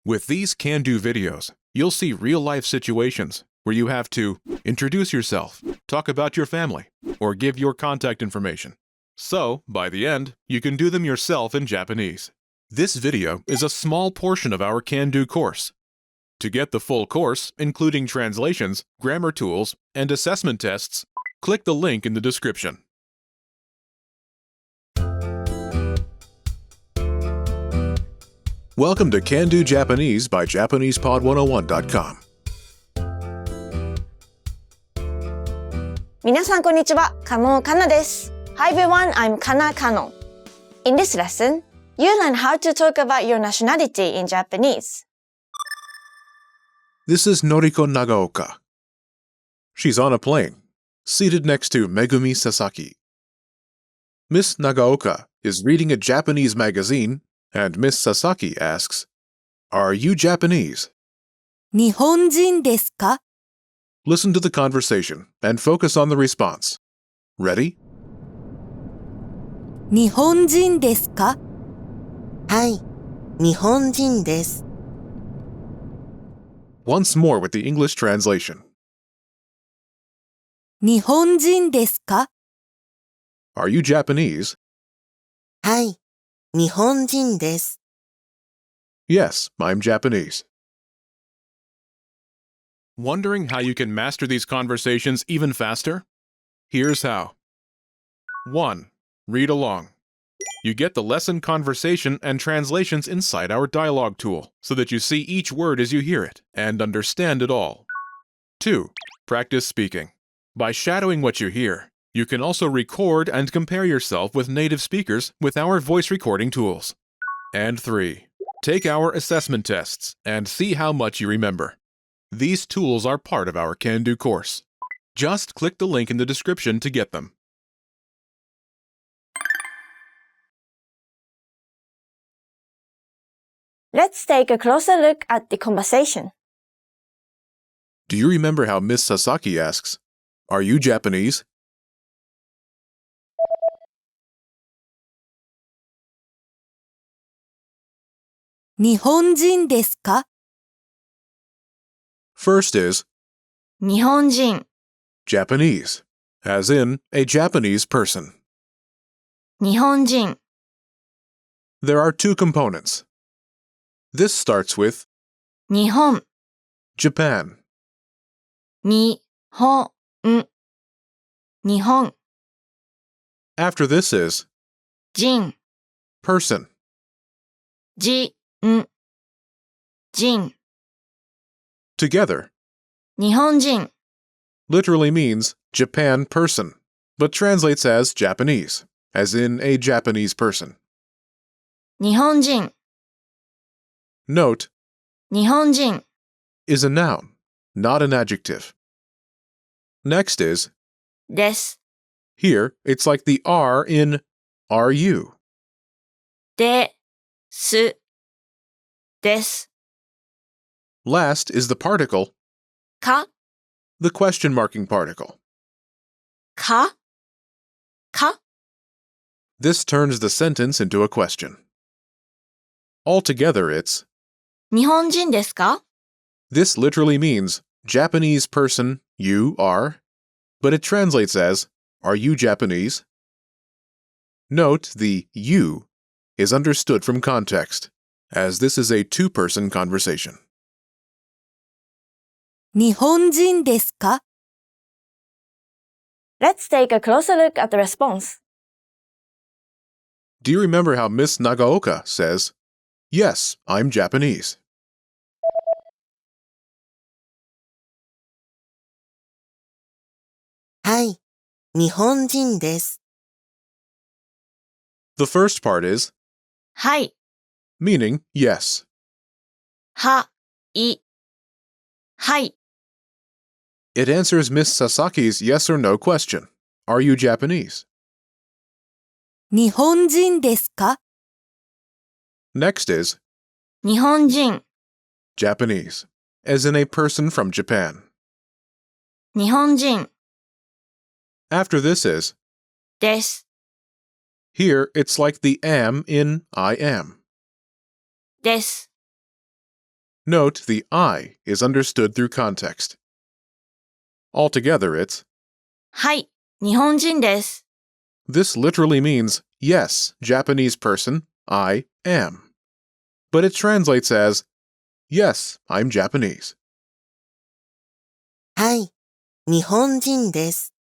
With these can-do videos, you'll see real-life situations where you have to introduce yourself, talk about your family, or give your contact information. So, by the end, you can do them yourself in Japanese. This video is a small portion of our can-do course. To get the full course, including translations, grammar tools, and assessment tests, click the link in the description. Welcome to Can Do Japanese by JapanesePod101.com. 皆さんこんにちは、加納かなです。Hi everyone, I'm Kana Kano. In this lesson, you learn how to talk about your nationality in Japanese. This is Noriko Nagaoka. She's on a plane, seated next to Megumi Sasaki. Miss Nagaoka is reading a Japanese magazine, and Miss Sasaki asks, "Are you Japanese?" 日本人ですか? Listen to the conversation and focus on the response. Ready? 日本人ですか? はい、日本人です。Once more with the English translation. 日本人ですか? Are you Japanese? はい、日本人です。Yes, I'm Japanese. Wondering how you can master these conversations even faster? Here's how. 1. Read along. You get the lesson conversation and translations inside our dialogue tool, so that you see each word as you hear it and understand it all. 2. Practice speaking. By shadowing what you hear, you can also record and compare yourself with native speakers with our voice recording tools. And 3. Take our assessment tests and see how much you remember. These tools are part of our Can-Do course. Just click the link in the description to get them. Let's take a closer look at the conversation. Do you remember how Miss Sasaki asks, "Are you Japanese?" 日本人ですか? First is 日本人、 Japanese, as in a Japanese person. 日本人、 There are two components. This starts with 日本、 Japan. 日本、日本、 After this is 人、 person. 人、人、 Together, 日本人、 literally means Japan person, but translates as Japanese, as in a Japanese person. 日本人、 Note, 日本人、 is a noun, not an adjective. Next is, です。 here it's like the R in are you. です。です。 Last is the particle, か、 the question marking particle. か、か、 This turns the sentence into a question. Altogether it's, 日本人ですか? this literally means Japanese person, you are, but it translates as, are you Japanese? Note the you is understood from context, as this is a two-person conversation. 日本人ですか? Let's take a closer look at the response. Do you remember how Miss Nagaoka says, "Yes, I'm Japanese"? はい、日本人です。The first part is はい、 meaning yes. はい、はい、 It answers Miss Sasaki's yes or no question. Are you Japanese? 日本人ですか? Next is 日本人、 Japanese, as in a person from Japan. 日本人、 After this is です。 here it's like the am in I am. です。Note the I is understood through context. Altogether, it's はい、日本人です。 This literally means, yes, Japanese person, I am. But it translates as, yes, I'm Japanese. はい、日本人です。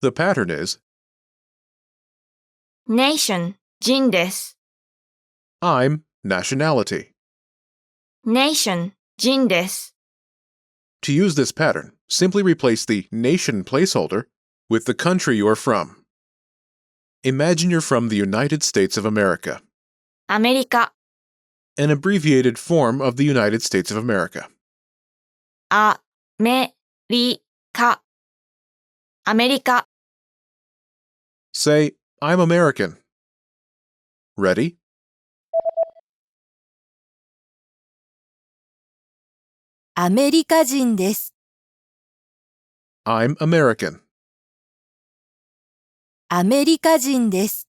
The pattern is, Nation 人です。 I'm nationality. Nation 人です。 To use this pattern, simply replace the nation placeholder with the country you're from. Imagine you're from the United States of America, アメリカ、 an abbreviated form of the United States of America. アメリカ、アメリカ。 Say, I'm American. Ready? アメリカ人です。 I'm American. アメリカ人です。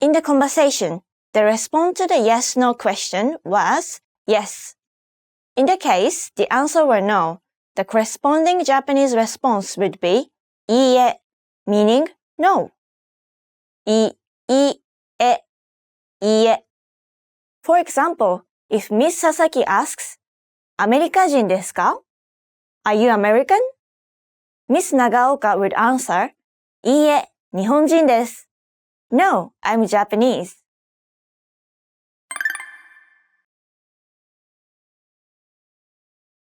In the conversation, the response to the yes-no question was yes. In the case the answer were no, the corresponding Japanese response would be いいえ, meaning no. いいえ, いいえ. For example, if Miss Sasaki asks, アメリカ人ですか? Are you American? Miss Nagaoka would answer, いいえ、日本人です. No, I'm Japanese.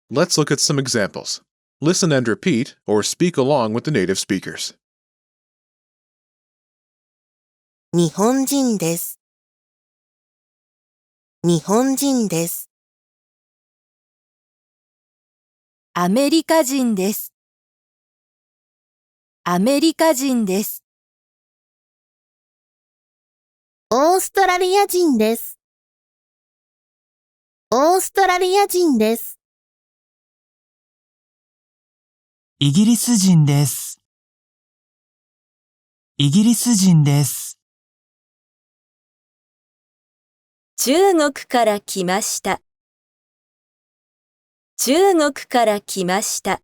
Let's look at some examples. Listen and repeat, or speak along with the native speakers. 日本人です。日本人です。アメリカ人です。アメリカ人です。オーストラリア人です。オーストラリア人です。イギリス人です。イギリス人です。中国から来ました。中国から来ました。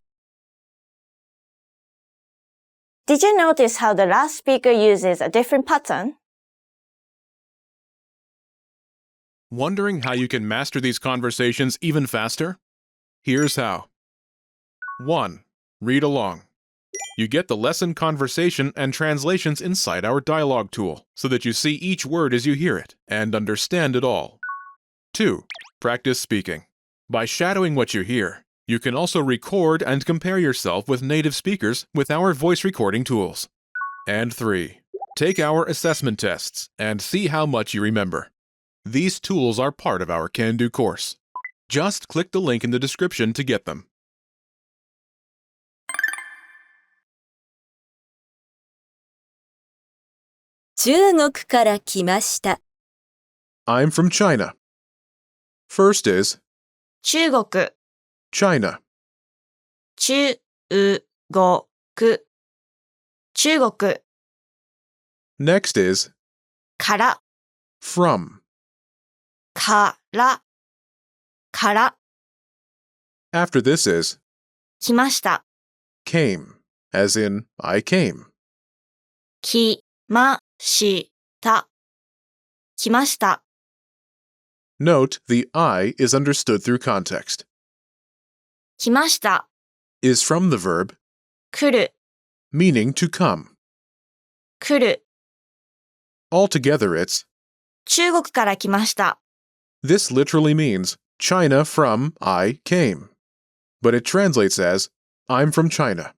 Did you notice how the last speaker uses a different pattern? Wondering how you can master these conversations even faster? Here's how. 1. Read along. You get the lesson conversation and translations inside our dialogue tool, so that you see each word as you hear it and understand it all. 2. Practice speaking. By shadowing what you hear, you can also record and compare yourself with native speakers with our voice recording tools. And 3. Take our assessment tests and see how much you remember. These tools are part of our Can-Do course. Just click the link in the description to get them. 中国から来ました。 I'm from China. First is 中国、 China. 中国、中国 Next is から、 from. から After this is 来ました、 came, as in I came. 来ました、来ました。 Note the I is understood through context. 来ました、 Is from the verb 来る、 meaning to come. 来る。 Altogether it's 中国から来ました。 This literally means China from I came. But it translates as I'm from China.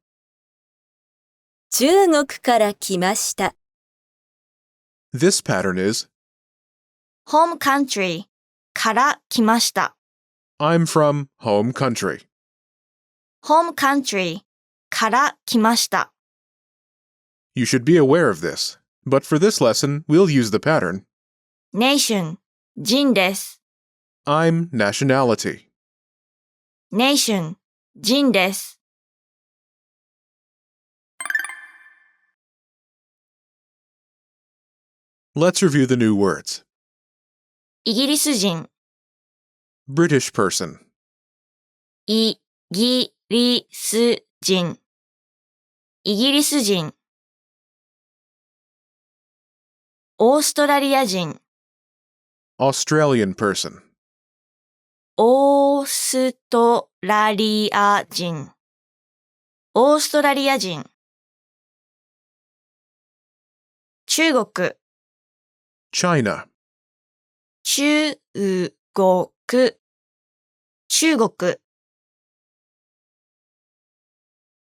中国から来ました。 This pattern is home country から来ました。 I'm from home country. home country から来ました。 You should be aware of this, but for this lesson, we'll use the pattern nation 人です。 I'm nationality. nation 人です。Let's review the new words. イギリス人、 British person, イギリス人、イギリス人。オーストラリア人、 Australian person, オーストラリア人、オーストラリア人。中国、 China, 中国、中国。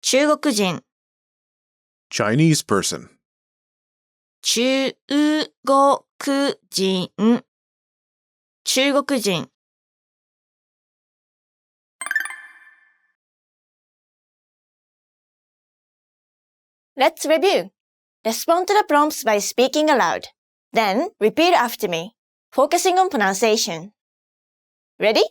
中国人、 Chinese person, 中国人、中国人。Let's review. Respond to the prompts by speaking aloud. Then repeat after me, focusing on pronunciation. Ready?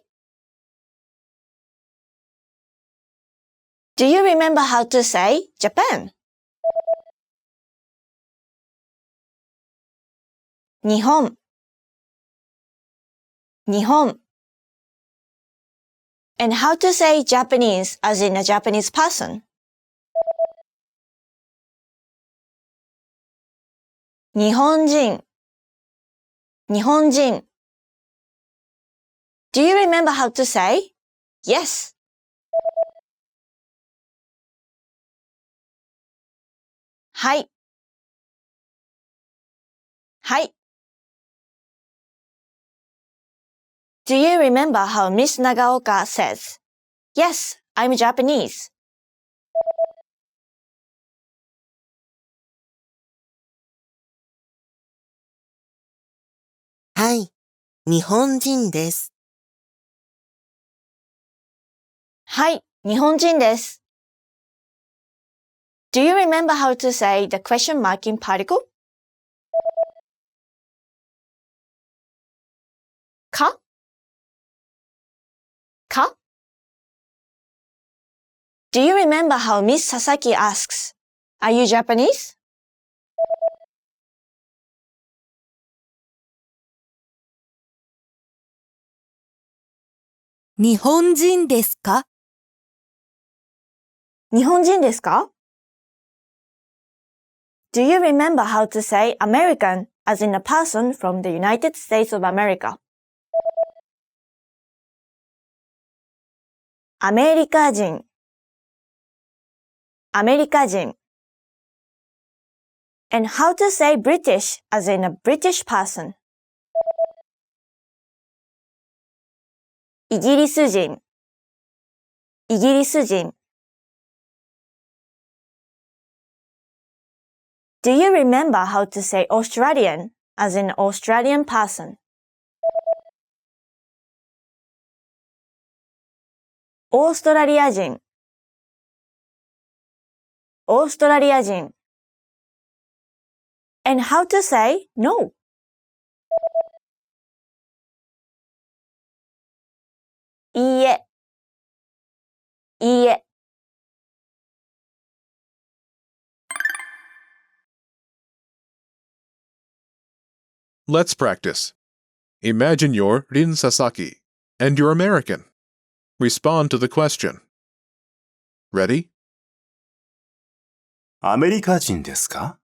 Do you remember how to say Japan? 日本、日本。And how to say Japanese as in a Japanese person? 日本人、日本人。Do you remember how to say yes? はい、はい。Do you remember how Miss Nagaoka says, "Yes, I'm Japanese"? はい。日本人です。はい、日本人です。Do you remember how to say the question marking particle? か、か。Do you remember how Miss Sasaki asks, "Are you Japanese?" 日本人ですか？日本人ですか？ Do you remember how to say American as in a person from the United States of America? アメリカ人、アメリカ人。And how to say British as in a British person? イギリス人、イギリス人。Do you remember how to say Australian as in Australian person? オーストラリア人、オーストラリア人。And how to say no? いいえ、いいえ。Let's practice. Imagine you're Rin Sasaki, and you're American. Respond to the question. Ready? アメリカ人ですか？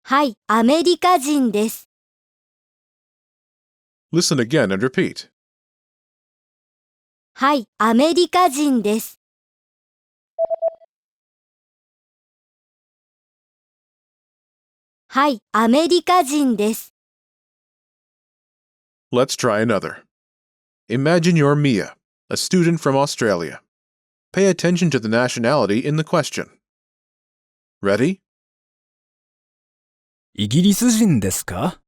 はい、アメリカ人です。Listen again and repeat. はい、アメリカ人です。はい、アメリカ人です。Let's try another. Imagine you're Mia, a student from Australia. Pay attention to the nationality in the question. Ready? イギリス人ですか？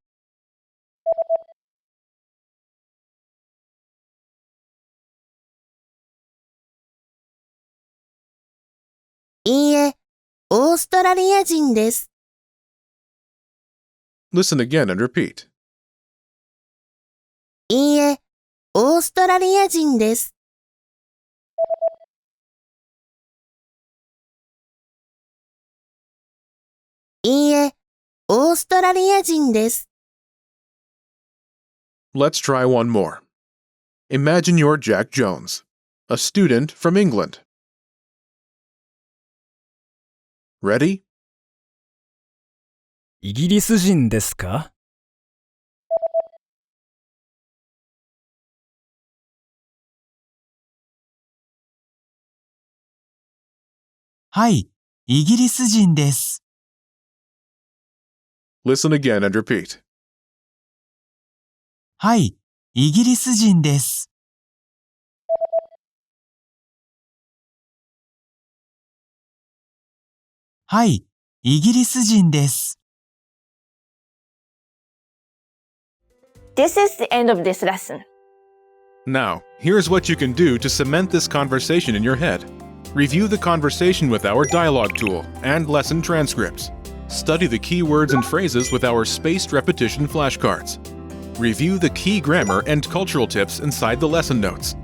いいえ、オーストラリア人です。Listen again and repeat. いいえ、オーストラリア人です。いいえ、オーストラリア人です。Let's try one more. Imagine you're Jack Jones, a student from England. Ready? イギリス人ですか？はい、イギリス人です。 Listen again and repeat. はい、イギリス人です。はい、イギリス人です。 This is the end of this lesson. Now, here's what you can do to cement this conversation in your head. Review the conversation with our dialogue tool and lesson transcripts. Study the key words and phrases with our spaced repetition flashcards. Review the key grammar and cultural tips inside the lesson notes.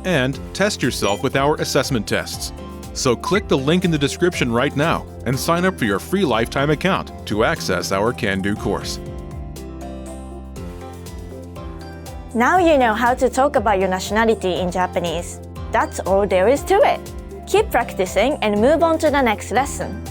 And test yourself with our assessment tests. So click the link in the description right now and sign up for your free lifetime account to access our Can-Do course. Now you know how to talk about your nationality in Japanese. That's all there is to it. Keep practicing and move on to the next lesson.